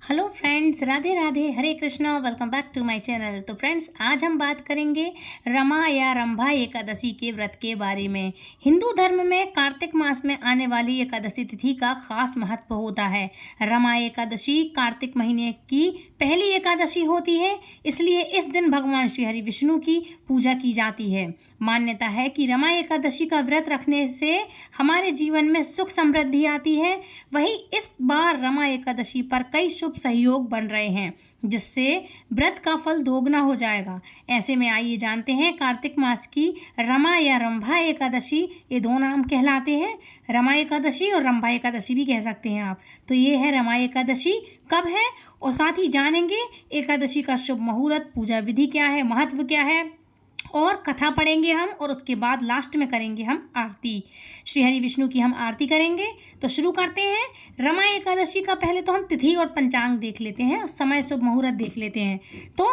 Hello friends, Radhe Radhe, Hare Krishna. Welcome back to my channel. तो friends, आज हम बात करेंगे रमा या रंभा एकादशी के व्रत के बारे में। हिंदू धर्म में कार्तिक मास में आने वाली एकादशी तिथि का खास महत्व होता है। रमा एकादशी कार्तिक महीने की पहली एकादशी होती है, इसलिए इस दिन भगवान श्री हरि विष्णु की पूजा की जाती है। मान्यता है कि रमा एकादशी का व्रत रखने से हमारे जीवन में सुख समृद्धि आती है। वहीं इस बार रमा एकादशी पर कई शुभ सहयोग बन रहे हैं, जिससे व्रत का फल दोगुना हो जाएगा। ऐसे में आइए जानते हैं कार्तिक मास की रमा या रंभा एकादशी, ये दो नाम कहलाते हैं। रमा एकादशी और रंभा एकादशी भी कह सकते हैं आप। तो ये है रमा एकादशी कब है, और साथ ही जानेंगे एकादशी का शुभ मुहूर्त, पूजा विधि क्या है, महत्व क्या है, और कथा पढ़ेंगे हम, और उसके बाद लास्ट में करेंगे हम आरती। श्री हरि विष्णु की हम आरती करेंगे। तो शुरू करते हैं रमा एकादशी का। पहले तो हम तिथि और पंचांग देख लेते हैं और समय शुभ मुहूर्त देख लेते हैं। तो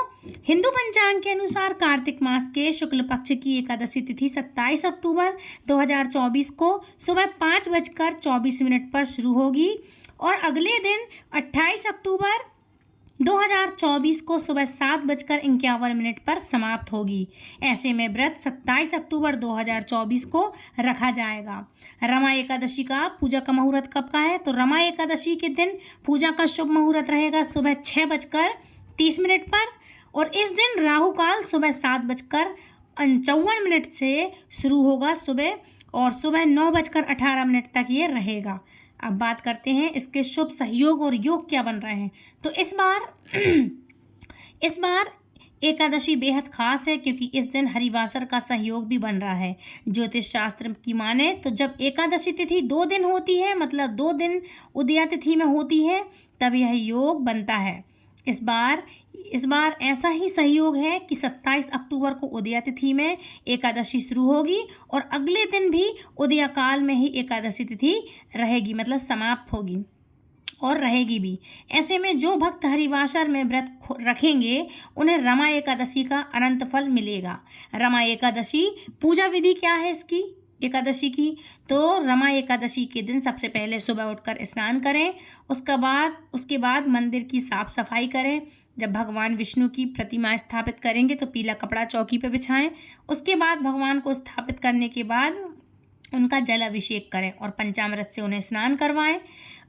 हिंदू पंचांग के अनुसार कार्तिक मास के शुक्ल पक्ष की एकादशी तिथि 27 अक्टूबर 2024 को सुबह 5:24 पर शुरू होगी और अगले दिन 28 अक्टूबर 2024 को सुबह 7:51 पर समाप्त होगी। ऐसे में व्रत 27 अक्टूबर 2024 को रखा जाएगा। रमा एकादशी का पूजा का मुहूर्त कब का है? तो रमा एकादशी के दिन पूजा का शुभ मुहूर्त रहेगा सुबह 6:30 पर, और इस दिन राहु काल सुबह 7:54 से शुरू होगा सुबह, और सुबह 9:18 तक ये रहेगा। अब बात करते हैं इसके शुभ सहयोग और योग क्या बन रहे हैं। तो इस बार एकादशी बेहद खास है, क्योंकि इस दिन हरिवासर का सहयोग भी बन रहा है। ज्योतिष शास्त्र की माने तो जब एकादशी तिथि 2 दिन होती है, मतलब 2 दिन उदया तिथि में होती है, तब यह योग बनता है। इस बार ऐसा ही सहयोग है कि 27 अक्टूबर को उदया तिथि में एकादशी शुरू होगी और अगले दिन भी उदया काल में ही एकादशी तिथि रहेगी, मतलब समाप्त होगी और रहेगी भी। ऐसे में जो भक्त हरिवासर में व्रत रखेंगे उन्हें रमा एकादशी का अनंत फल मिलेगा। रमा एकादशी पूजा विधि क्या है इसकी एकादशी की? तो रमा एकादशी के दिन सबसे पहले सुबह उठकर स्नान करें, उसके बाद मंदिर की साफ सफाई करें। जब भगवान विष्णु की प्रतिमा स्थापित करेंगे तो पीला कपड़ा चौकी पर बिछाएं। उसके बाद भगवान को स्थापित करने के बाद उनका जल अभिषेक करें और पंचामृत से उन्हें स्नान करवाएं।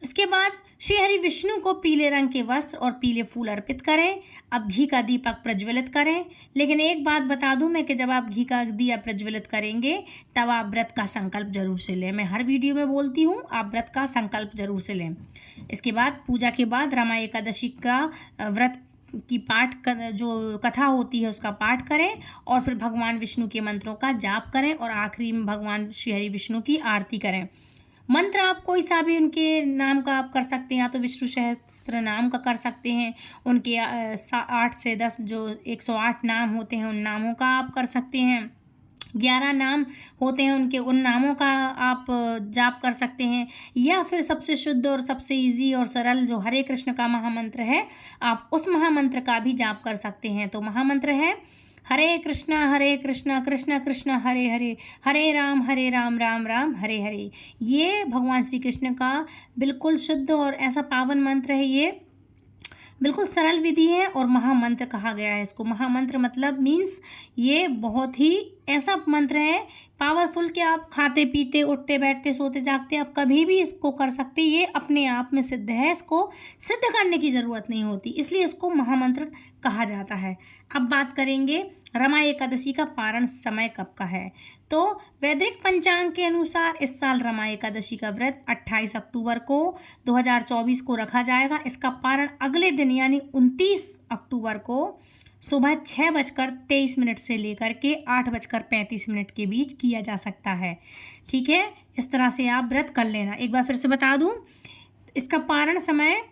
उसके बाद श्री हरि विष्णु को पीले रंग के वस्त्र और पीले फूल अर्पित करें। अब घी का दीपक प्रज्वलित करें। लेकिन एक बात बता दूं मैं कि जब आप घी का दिया प्रज्वलित करेंगे तब आप व्रत का संकल्प जरूर से लें। मैं हर वीडियो में बोलती हूँ, आप व्रत का संकल्प जरूर से लें। इसके बाद पूजा के बाद रमा एकादशी का व्रत की पाठ जो कथा होती है उसका पाठ करें, और फिर भगवान विष्णु के मंत्रों का जाप करें, और आखिरी में भगवान श्री हरि विष्णु की आरती करें। मंत्र आप कोई सा भी उनके नाम का आप कर सकते हैं, या तो विष्णु सहस्त्र नाम का कर सकते हैं। उनके 8 से 10 जो 108 नाम होते हैं उन नामों का आप कर सकते हैं। 11 नाम होते हैं उनके, उन नामों का आप जाप कर सकते हैं। या फिर सबसे शुद्ध और सबसे इजी और सरल जो हरे कृष्ण का महामंत्र है, आप उस महामंत्र का भी जाप कर सकते हैं। तो महामंत्र है हरे कृष्णा कृष्ण कृष्ण हरे हरे, हरे राम राम राम हरे हरे। ये भगवान श्री कृष्ण का बिल्कुल शुद्ध और ऐसा पावन मंत्र है। ये बिल्कुल सरल विधि है और महामंत्र कहा गया है इसको। महामंत्र मतलब मीन्स ये बहुत ही ऐसा मंत्र है पावरफुल कि आप खाते पीते उठते बैठते सोते जागते आप कभी भी इसको कर सकते। ये अपने आप में सिद्ध है, इसको सिद्ध करने की ज़रूरत नहीं होती, इसलिए इसको महामंत्र कहा जाता है। अब बात करेंगे रमा एकादशी का पारण समय कब का है। तो वैदिक पंचांग के अनुसार इस साल रमा एकादशी का व्रत 28 अक्टूबर को 2024 को रखा जाएगा। इसका पारण अगले दिन यानी 29 अक्टूबर को सुबह 6:23 से लेकर के 8:35 के बीच किया जा सकता है। ठीक है, इस तरह से आप व्रत कर लेना। एक बार फिर से बता दूं, इसका पारण समय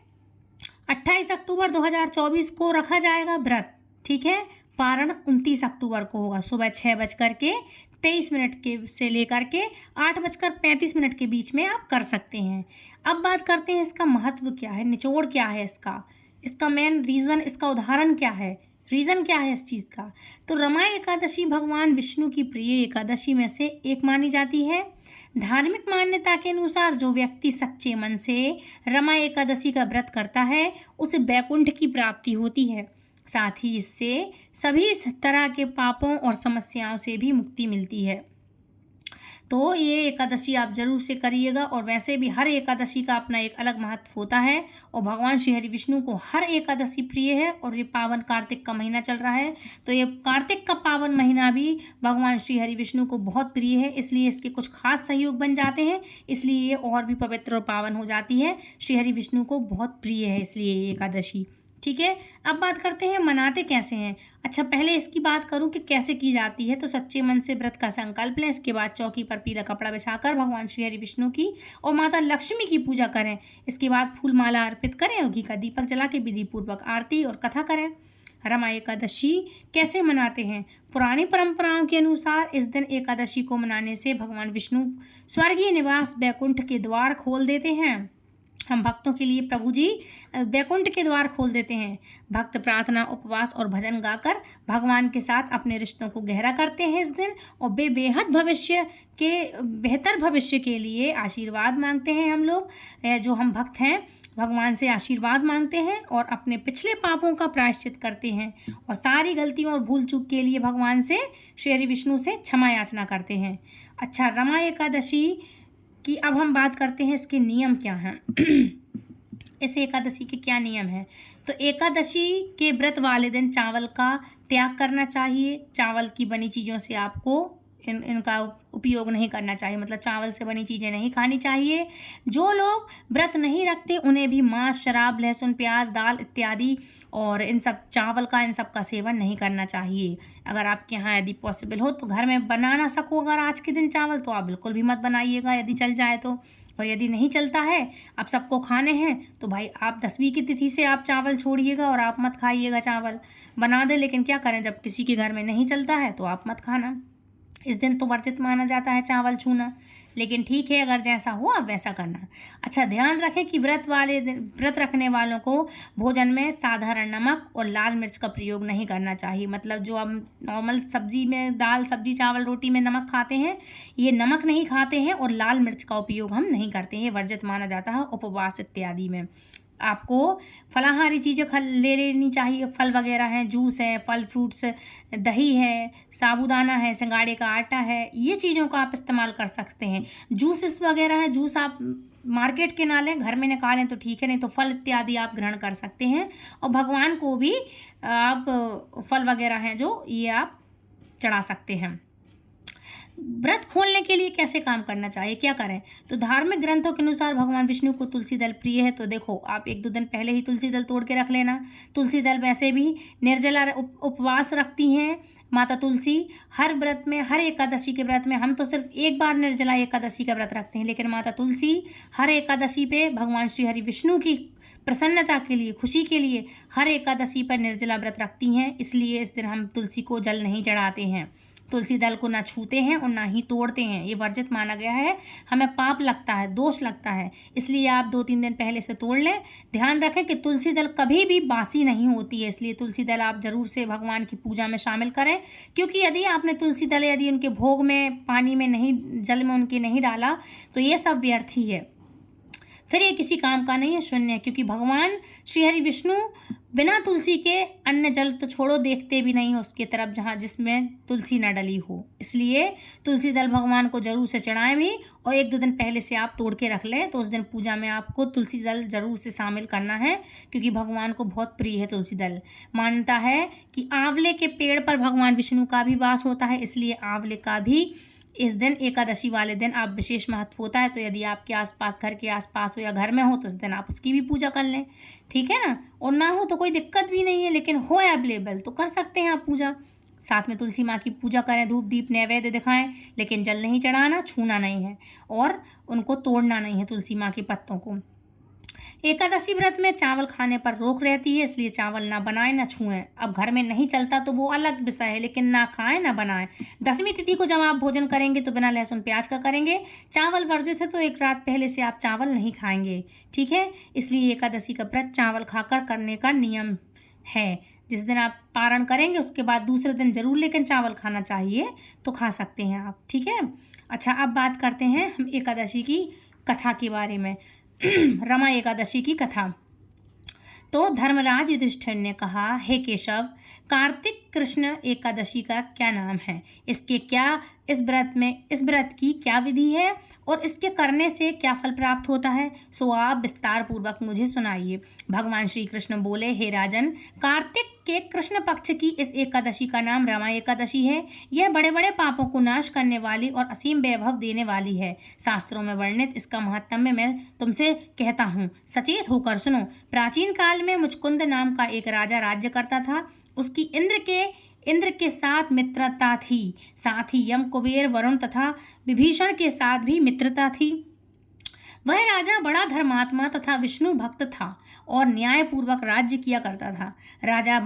28 अक्टूबर 2024 को रखा जाएगा व्रत। ठीक है, पारण 29 अक्टूबर को होगा सुबह 6:23 के से लेकर के 8:35 के बीच में आप कर सकते हैं। अब बात करते हैं इसका महत्व क्या है, निचोड़ क्या है इसका मेन रीज़न, इसका उदाहरण क्या है। रीज़न क्या है इस चीज़ का? तो रमा एकादशी भगवान विष्णु की प्रिय एकादशी में से एक मानी जाती है। धार्मिक मान्यता के अनुसार जो व्यक्ति सच्चे मन से रमा एकादशी का व्रत करता है, उसे वैकुंठ की प्राप्ति होती है। साथ ही इससे सभी तरह के पापों और समस्याओं से भी मुक्ति मिलती है। तो ये एकादशी आप ज़रूर से करिएगा। और वैसे भी हर एकादशी का अपना एक अलग महत्व होता है और भगवान श्री हरि विष्णु को हर एकादशी प्रिय है। और ये पावन कार्तिक का महीना चल रहा है, तो ये कार्तिक का पावन महीना भी भगवान श्री हरि विष्णु को बहुत प्रिय है, इसलिए इसके कुछ खास सहयोग बन जाते हैं, इसलिए ये और भी पवित्र और पावन हो जाती है। श्री हरि विष्णु को बहुत प्रिय है इसलिए ये एकादशी। ठीक है, अब बात करते हैं मनाते कैसे हैं। अच्छा, पहले इसकी बात करूं कि कैसे की जाती है। तो सच्चे मन से व्रत का संकल्प लें, इसके बाद चौकी पर पीला कपड़ा बिछाकर भगवान श्री हरि विष्णु की और माता लक्ष्मी की पूजा करें। इसके बाद फूल माला अर्पित करें और घी का दीपक जला के विधि पूर्वक आरती और कथा करें। रमा एकादशी कैसे मनाते हैं। पुरानी परंपराओं के अनुसार इस दिन एकादशी को मनाने से भगवान विष्णु स्वर्गीय निवास वैकुंठ के द्वार खोल देते हैं। हम भक्तों के लिए प्रभु जी वैकुंठ के द्वार खोल देते हैं। भक्त प्रार्थना, उपवास और भजन गाकर भगवान के साथ अपने रिश्तों को गहरा करते हैं इस दिन, और बेहद भविष्य के बेहतर भविष्य के लिए आशीर्वाद मांगते हैं। हम लोग जो हम भक्त हैं भगवान से आशीर्वाद मांगते हैं और अपने पिछले पापों का प्रायश्चित करते हैं और सारी गलतियों और भूल चूक के लिए भगवान से श्री हरि विष्णु से क्षमा याचना करते हैं। अच्छा, रमा एकादशी कि अब हम बात करते हैं इसके नियम क्या हैं। इस एकादशी के क्या नियम हैं। तो एकादशी के व्रत वाले दिन चावल का त्याग करना चाहिए। चावल की बनी चीज़ों से आपको इनका उपयोग नहीं करना चाहिए, मतलब चावल से बनी चीज़ें नहीं खानी चाहिए। जो लोग व्रत नहीं रखते उन्हें भी मांस, शराब, लहसुन, प्याज, दाल इत्यादि और इन सब का सेवन नहीं करना चाहिए। अगर आपके यहाँ यदि पॉसिबल हो तो घर में बना ना सको अगर आज के दिन चावल, तो आप बिल्कुल भी मत बनाइएगा यदि चल जाए तो। और यदि नहीं चलता है, अब सबको खाने हैं, तो भाई आप 10वीं की तिथि से आप चावल छोड़िएगा और आप मत खाइएगा चावल। बना दे, लेकिन क्या करें, जब किसी के घर में नहीं चलता है तो आप मत खाना। इस दिन तो वर्जित माना जाता है चावल छूना, लेकिन ठीक है अगर जैसा हो आप वैसा करना। अच्छा, ध्यान रखें कि व्रत रखने वालों को भोजन में साधारण नमक और लाल मिर्च का प्रयोग नहीं करना चाहिए। मतलब जो हम नॉर्मल सब्जी में, दाल, सब्जी, चावल, रोटी में नमक खाते हैं, ये नमक नहीं खाते हैं और लाल मिर्च का उपयोग हम नहीं करते हैं, वर्जित माना जाता है उपवास इत्यादि में। आपको फलाहारी चीज़ें ले लेनी चाहिए। फल वगैरह हैं, जूस है, फल फ्रूट्स, दही है, साबूदाना है, सिंगाड़े का आटा है, ये चीज़ों का आप इस्तेमाल कर सकते हैं। जूसेस वगैरह है, जूस आप मार्केट के ना लें, घर में निकालें तो ठीक है, नहीं तो फल इत्यादि आप ग्रहण कर सकते हैं। और भगवान को भी आप फल वगैरह हैं जो ये आप चढ़ा सकते हैं। व्रत खोलने के लिए कैसे काम करना चाहिए, क्या करें। तो धार्मिक ग्रंथों के अनुसार भगवान विष्णु को तुलसी दल प्रिय है, तो देखो आप 1-2 दिन पहले ही तुलसी दल तोड़ के रख लेना। तुलसी दल वैसे भी निर्जला उपवास रखती हैं माता तुलसी। हर व्रत में, हर एकादशी के व्रत में, हम तो सिर्फ एक बार निर्जला एकादशी का व्रत रखते हैं, लेकिन माता तुलसी हर एकादशी पे भगवान श्री हरि विष्णु की प्रसन्नता के लिए, खुशी के लिए हर एकादशी पर निर्जला व्रत रखती हैं। इसलिए इस दिन हम तुलसी को जल नहीं चढ़ाते हैं, तुलसी दल को ना छूते हैं और ना ही तोड़ते हैं, ये वर्जित माना गया है। हमें पाप लगता है, दोष लगता है, इसलिए आप 2-3 दिन पहले से तोड़ लें। ध्यान रखें कि तुलसी दल कभी भी बासी नहीं होती है, इसलिए तुलसी दल आप जरूर से भगवान की पूजा में शामिल करें। क्योंकि यदि आपने तुलसी दल यदि उनके भोग में, पानी में नहीं, जल में उनके नहीं डाला, तो ये सब व्यर्थ ही है, फिर ये किसी काम का नहीं है, शून्य है। क्योंकि भगवान श्री हरि विष्णु बिना तुलसी के अन्न जल तो छोड़ो देखते भी नहीं उसके तरफ जहाँ जिसमें तुलसी न डली हो। इसलिए तुलसी दल भगवान को जरूर से चढ़ाएं भी, और 1-2 दिन पहले से आप तोड़ के रख लें, तो उस दिन पूजा में आपको तुलसी दल जरूर से शामिल करना है, क्योंकि भगवान को बहुत प्रिय है तुलसी दल। मान्यता है कि आंवले के पेड़ पर भगवान विष्णु का भी वास होता है, इसलिए आंवले का भी इस दिन, एकादशी वाले दिन, आप विशेष महत्व होता है। तो यदि आपके आसपास, घर के आसपास हो या घर में हो, तो इस दिन आप उसकी भी पूजा कर लें, ठीक है ना। और ना हो तो कोई दिक्कत भी नहीं है, लेकिन हो अवेलेबल तो कर सकते हैं आप पूजा। साथ में तुलसी माँ की पूजा करें, धूप दीप नैवेद्य दिखाएं, लेकिन जल नहीं चढ़ाना, छूना नहीं है और उनको तोड़ना नहीं है तुलसी माँ के पत्तों को। एकादशी व्रत में चावल खाने पर रोक रहती है, इसलिए चावल ना बनाएं ना छुएं। अब घर में नहीं चलता तो वो अलग विषय है, लेकिन ना खाएं ना बनाएं। 10वीं तिथि को जब आप भोजन करेंगे तो बिना लहसुन प्याज का करेंगे। चावल वर्जित है, तो एक रात पहले से आप चावल नहीं खाएंगे, ठीक है। इसलिए एकादशी का व्रत चावल खाकर करने का नियम है। जिस दिन आप पारण करेंगे उसके बाद दूसरे दिन ज़रूर लेकिन चावल खाना चाहिए, तो खा सकते हैं आप, ठीक है। अच्छा, अब बात करते हैं हम एकादशी की कथा के बारे में। रमा एकादशी की कथा। तो धर्मराज युधिष्ठिर ने कहा, हे केशव, कार्तिक कृष्ण एकादशी का क्या नाम है, इस व्रत की क्या विधि है और इसके करने से क्या फल प्राप्त होता है, सो आप विस्तार पूर्वक मुझे सुनाइए। भगवान श्री कृष्ण बोले, हे राजन, कार्तिक के कृष्ण पक्ष की इस एकादशी का नाम रमा एकादशी है। यह बड़े बड़े पापों को नाश करने वाली और असीम वैभव देने वाली है। शास्त्रों में वर्णित इसका महात्म्य मैं तुमसे कहता हूँ, सचेत होकर सुनो। प्राचीन काल में मुचकुंद नाम का एक राजा राज्य करता था। उसकी इंद्र के साथ मित्रता थी, साथ ही यम, कुबेर, वरुण तथा विभीषण के साथ भी मित्रता थी। वह राजा बड़ा धर्मात्मा तथा विष्णु भक्त था और न्यायपूर्वक राज्य किया करता था। राजा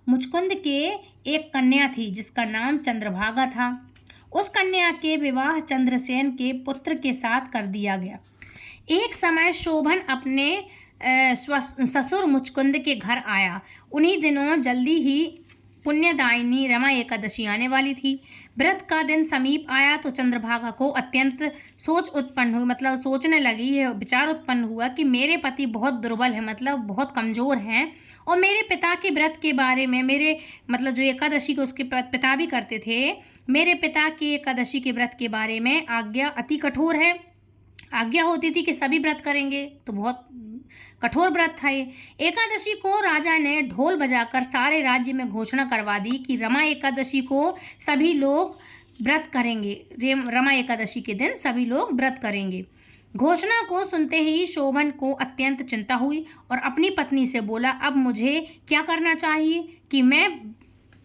मुचकुंद के एक कन्या थी जिसका नाम चंद्रभागा था। उस कन्या के विवाह चंद्रसेन के पुत्र के साथ कर दिया गया। एक समय शोभन अपने ससुर मुचकुंद के घर आया। उन्हीं दिनों जल्दी ही पुण्यदायिनी रमा एकादशी आने वाली थी। व्रत का दिन समीप आया तो चंद्रभागा को अत्यंत सोच उत्पन्न हुई, मतलब सोचने लगी, विचार उत्पन्न हुआ कि मेरे पति बहुत दुर्बल है, मतलब बहुत कमज़ोर हैं, और मेरे पिता के व्रत के बारे में, मेरे मतलब जो एकादशी को उसके पिता भी करते थे, मेरे पिता के एकादशी के व्रत के बारे में आज्ञा अति कठोर है। आज्ञा होती थी कि सभी व्रत करेंगे, तो बहुत कठोर व्रत था ये। एकादशी को राजा ने ढोल बजाकर सारे राज्य में घोषणा करवा दी कि रमा एकादशी को सभी लोग व्रत करेंगे। रमा एकादशी के दिन सभी लोग व्रत करेंगे। घोषणा को सुनते ही शोभन को अत्यंत चिंता हुई और अपनी पत्नी से बोला, अब मुझे क्या करना चाहिए कि मैं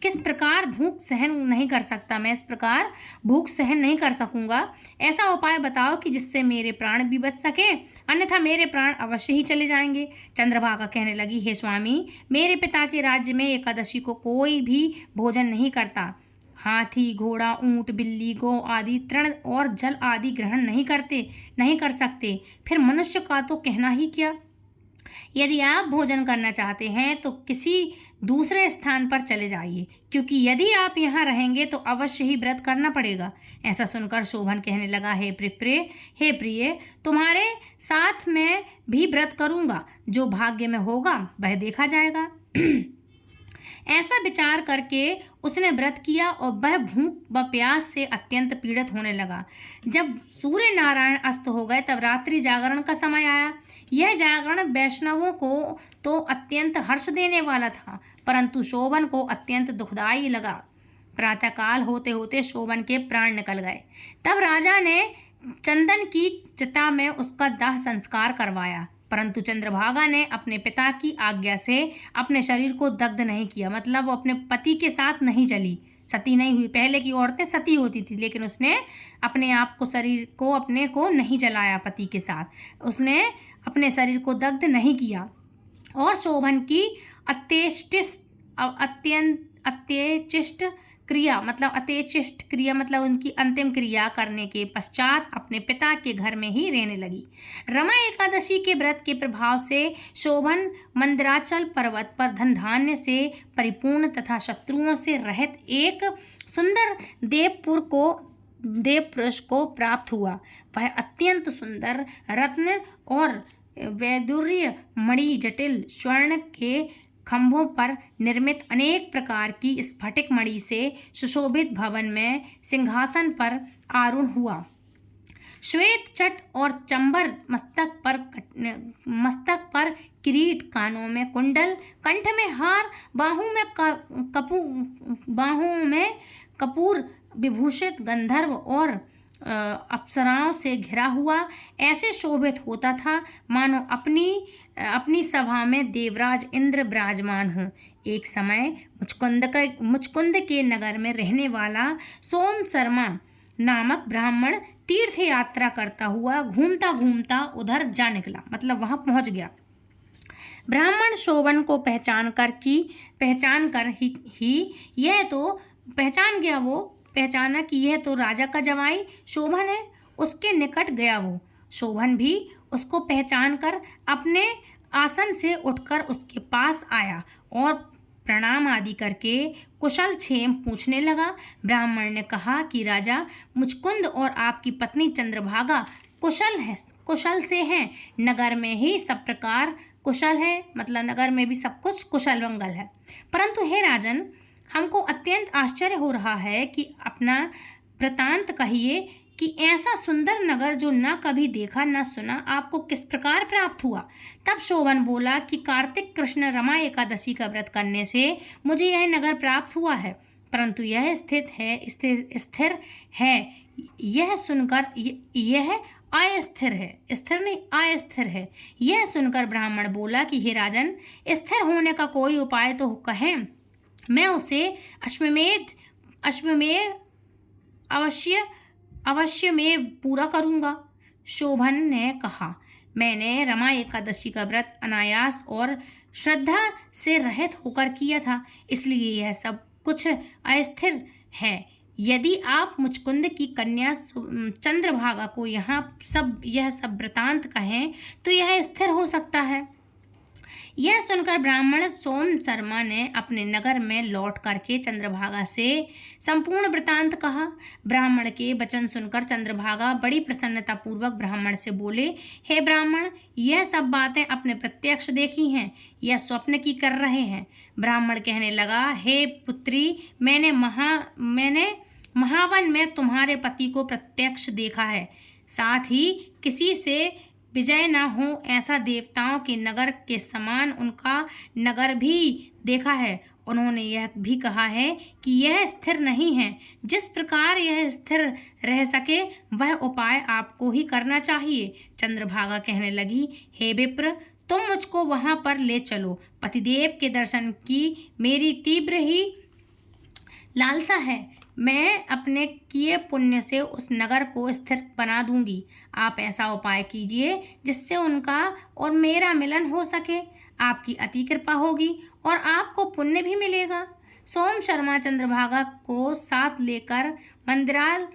किस प्रकार भूख सहन नहीं कर सकता, मैं इस प्रकार भूख सहन नहीं कर सकूंगा। ऐसा उपाय बताओ कि जिससे मेरे प्राण भी बच सके, अन्यथा मेरे प्राण अवश्य ही चले जाएंगे। चंद्रभागा कहने लगी, हे स्वामी, मेरे पिता के राज्य में एकादशी को कोई भी भोजन नहीं करता। हाथी, घोड़ा, ऊंट, बिल्ली, गौ आदि तृण और जल आदि ग्रहण नहीं कर सकते। फिर मनुष्य का तो कहना ही क्या। यदि आप भोजन करना चाहते हैं तो किसी दूसरे स्थान पर चले जाइए, क्योंकि यदि आप यहाँ रहेंगे तो अवश्य ही व्रत करना पड़ेगा। ऐसा सुनकर शोभन कहने लगा, हे प्रिय, तुम्हारे साथ मैं भी व्रत करूँगा, जो भाग्य में होगा वह देखा जाएगा। ऐसा विचार करके उसने व्रत किया और वह भूख व प्यास से अत्यंत पीड़ित होने लगा। जब सूर्य नारायण अस्त हो गए तब रात्रि जागरण का समय आया। यह जागरण वैष्णवों को तो अत्यंत हर्ष देने वाला था, परंतु शोभन को अत्यंत दुखदायी लगा। प्रातःकाल होते होते शोभन के प्राण निकल गए। तब राजा ने चंदन की चिता में उसका दाह संस्कार करवाया, परंतु चंद्रभागा ने अपने पिता की आज्ञा से अपने शरीर को दग्ध नहीं किया, मतलब वो अपने पति के साथ नहीं चली, सती नहीं हुई। पहले की औरतें सती होती थी, लेकिन उसने अपने आप को, शरीर को अपने को नहीं जलाया पति के साथ, उसने अपने शरीर को दग्ध नहीं किया। और शोभन की अत्येचिष्ट क्रिया मतलब उनकी अंतिम क्रिया करने के पश्चात अपने पिता के घर में ही रहने लगी। रमा एकादशी के व्रत के प्रभाव से शोभन मंदराचल पर्वत पर धन धान्य से परिपूर्ण तथा शत्रुओं से रहित एक सुंदर देवपुरुष को प्राप्त हुआ। वह अत्यंत सुंदर रत्न और वैदुर्य मणि, जटिल स्वर्ण के खंभों पर निर्मित अनेक प्रकार की स्फटिक मणि से सुशोभित भवन में सिंहासन पर आरूढ़ हुआ। श्वेत चट और चंबर, मस्तक पर किरीट, कानों में कुंडल, कंठ में हार, बाहों में कपूर विभूषित गंधर्व और अप्सराओं से घिरा हुआ ऐसे शोभित होता था मानो अपनी सभा में देवराज इंद्र विराजमान हो। एक समय मुचकुंद के नगर में रहने वाला सोम शर्मा नामक ब्राह्मण तीर्थ यात्रा करता हुआ घूमता घूमता उधर जा निकला, मतलब वहां पहुंच गया। ब्राह्मण शोभन को पहचान पहचाना कि यह तो राजा का जवाई शोभन है। उसके निकट गया वो। शोभन भी उसको पहचान कर आसन से उठकर उसके पास आया और प्रणाम आदि करके कुशल क्षेम पूछने लगा। ब्राह्मण ने कहा कि राजा, मुचकुंद और आपकी पत्नी चंद्रभागा कुशल से हैं। नगर में ही सब प्रकार कुशल है, मतलब नगर में भी सब कुछ कुशल मंगल है। परंतु हे राजन, हमको अत्यंत आश्चर्य हो रहा है कि अपना वृतांत कहिए कि ऐसा सुंदर नगर जो न कभी देखा न सुना आपको किस प्रकार प्राप्त हुआ। तब शोभन बोला कि कार्तिक कृष्ण रमा एकादशी का व्रत करने से मुझे यह नगर प्राप्त हुआ है, परंतु यह स्थिर है। यह सुनकर यह अस्थिर है, स्थिर नहीं अस्थिर है। यह सुनकर ब्राह्मण बोला कि हे राजन, स्थिर होने का कोई उपाय तो कहें, मैं उसे अश्वमेध अवश्य में पूरा करूँगा। शोभन ने कहा, मैंने रमा एकादशी का व्रत अनायास और श्रद्धा से रहित होकर किया था, इसलिए यह सब कुछ अस्थिर है। यदि आप मुचकुंद की कन्या चंद्रभागा को यह सब वृतांत कहें तो यह स्थिर हो सकता है। यह सुनकर ब्राह्मण सोम शर्मा ने अपने नगर में लौट करके चंद्रभागा से संपूर्ण वृतांत कहा। ब्राह्मण के वचन सुनकर चंद्रभागा बड़ी प्रसन्नता पूर्वक ब्राह्मण से बोले, हे ब्राह्मण, यह सब बातें अपने प्रत्यक्ष देखी हैं या स्वप्न की कर रहे हैं। ब्राह्मण कहने लगा, हे पुत्री, मैंने महावन में तुम्हारे पति को प्रत्यक्ष देखा है, साथ ही किसी से विजय न हो ऐसा देवताओं के नगर के समान उनका नगर भी देखा है। उन्होंने यह भी कहा है कि यह स्थिर नहीं है। जिस प्रकार यह स्थिर रह सके वह उपाय आपको ही करना चाहिए। चंद्रभागा कहने लगी, हे विप्र, तुम मुझको वहां पर ले चलो। पतिदेव के दर्शन की मेरी तीव्र ही लालसा है। मैं अपने किए पुण्य से उस नगर को स्थिर बना दूंगी। आप ऐसा उपाय कीजिए जिससे उनका और मेरा मिलन हो सके। आपकी अति कृपा होगी और आपको पुण्य भी मिलेगा। सोम शर्मा चंद्रभागा को साथ लेकर मंदिराल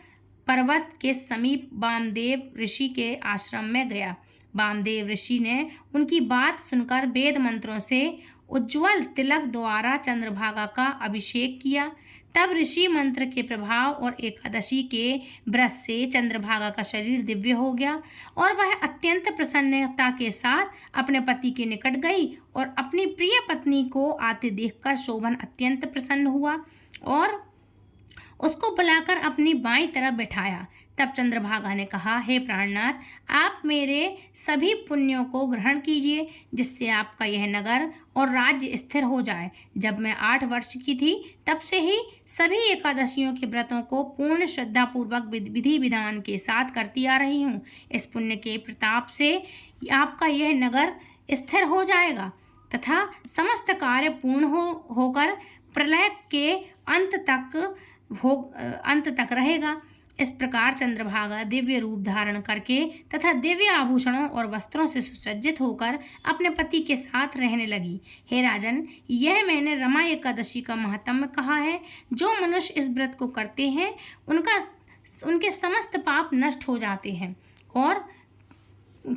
पर्वत के समीप वामदेव ऋषि के आश्रम में गया। वामदेव ऋषि ने उनकी बात सुनकर वेद मंत्रों से उज्ज्वल तिलक द्वारा चंद्रभागा का अभिषेक किया। तब ऋषि मंत्र के प्रभाव और एकादशी के व्रत से चंद्रभागा का शरीर दिव्य हो गया और वह अत्यंत प्रसन्नता के साथ अपने पति के निकट गई और अपनी प्रिय पत्नी को आते देखकर शोभन अत्यंत प्रसन्न हुआ और उसको बुलाकर अपनी बाईं तरफ बैठाया। तब चंद्रभागा ने कहा, हे प्राणनाथ, आप मेरे सभी पुण्यों को ग्रहण कीजिए जिससे आपका यह नगर और राज्य स्थिर हो जाए। जब मैं 8 वर्ष की थी तब से ही सभी एकादशियों के व्रतों को पूर्ण श्रद्धापूर्वक विधि विधान के साथ करती आ रही हूँ। इस पुण्य के प्रताप से आपका यह नगर स्थिर हो जाएगा तथा समस्त कार्य पूर्ण होकर प्रलय के अंत तक रहेगा। इस प्रकार चंद्रभागा दिव्य रूप धारण करके तथा दिव्य आभूषणों और वस्त्रों से सुसज्जित होकर अपने पति के साथ रहने लगी। हे राजन, यह मैंने रमा एकादशी का महात्म्य कहा है। जो मनुष्य इस व्रत को करते हैं उनके समस्त पाप नष्ट हो जाते हैं और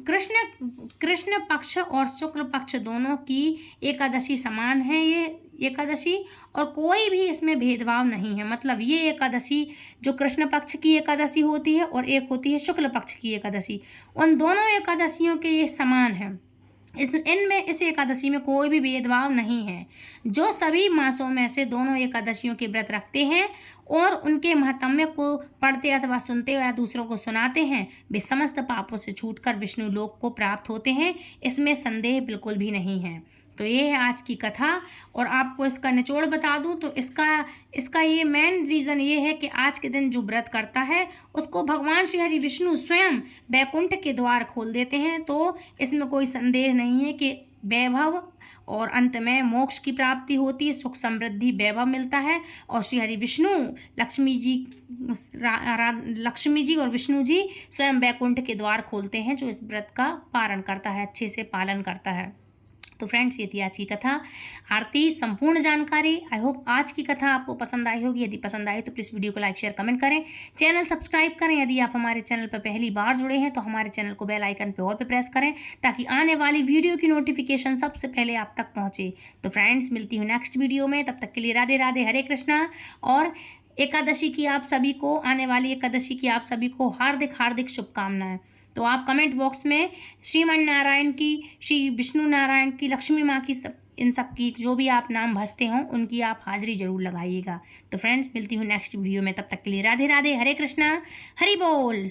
कृष्ण पक्ष और शुक्ल पक्ष दोनों की एकादशी समान है। ये एकादशी और कोई भी इसमें भेदभाव नहीं है। मतलब ये एकादशी जो कृष्ण पक्ष की एकादशी होती है और एक होती है शुक्ल पक्ष की एकादशी, उन दोनों एकादशियों के ये समान है। इस एकादशी में कोई भी भेदभाव नहीं है। जो सभी मासों में से दोनों एकादशियों के व्रत रखते हैं और उनके महात्म्य को पढ़ते अथवा सुनते या दूसरों को सुनाते हैं, वे समस्त पापों से छूटकर विष्णु लोक को प्राप्त होते हैं। इसमें संदेह बिल्कुल भी नहीं है। तो ये है आज की कथा और आपको इसका निचोड़ बता दूं तो इसका ये मेन रीज़न ये है कि आज के दिन जो व्रत करता है उसको भगवान श्री हरि विष्णु स्वयं वैकुंठ के द्वार खोल देते हैं। तो इसमें कोई संदेह नहीं है कि वैभव और अंत में मोक्ष की प्राप्ति होती है, सुख समृद्धि वैभव मिलता है और श्री हरि विष्णु लक्ष्मी जी और विष्णु जी स्वयं वैकुंठ के द्वार खोलते हैं जो इस व्रत का पारण करता है, अच्छे से पालन करता है। तो फ्रेंड्स ये थी आज की कथा आरती संपूर्ण जानकारी। आई होप आज की कथा आपको पसंद आई होगी। यदि पसंद आई तो प्लीज़ वीडियो को लाइक शेयर कमेंट करें, चैनल सब्सक्राइब करें। यदि आप हमारे चैनल पर पहली बार जुड़े हैं तो हमारे चैनल को बेल आइकन पे और पे प्रेस करें ताकि आने वाली वीडियो की नोटिफिकेशन सबसे पहले आप तक पहुंचे। तो फ्रेंड्स मिलती हूँ नेक्स्ट वीडियो में, तब तक के लिए राधे राधे, हरे कृष्णा। और एकादशी की आप सभी को, आने वाली एकादशी की आप सभी को हार्दिक हार्दिक शुभकामनाएं। तो आप कमेंट बॉक्स में श्रीमन नारायण की, श्री विष्णु नारायण की, लक्ष्मी माँ की, सब इन सब की जो भी आप नाम भजते हों उनकी आप हाजिरी जरूर लगाइएगा। तो फ्रेंड्स मिलती हूँ नेक्स्ट वीडियो में, तब तक के लिए राधे राधे, हरे कृष्णा, हरि बोल।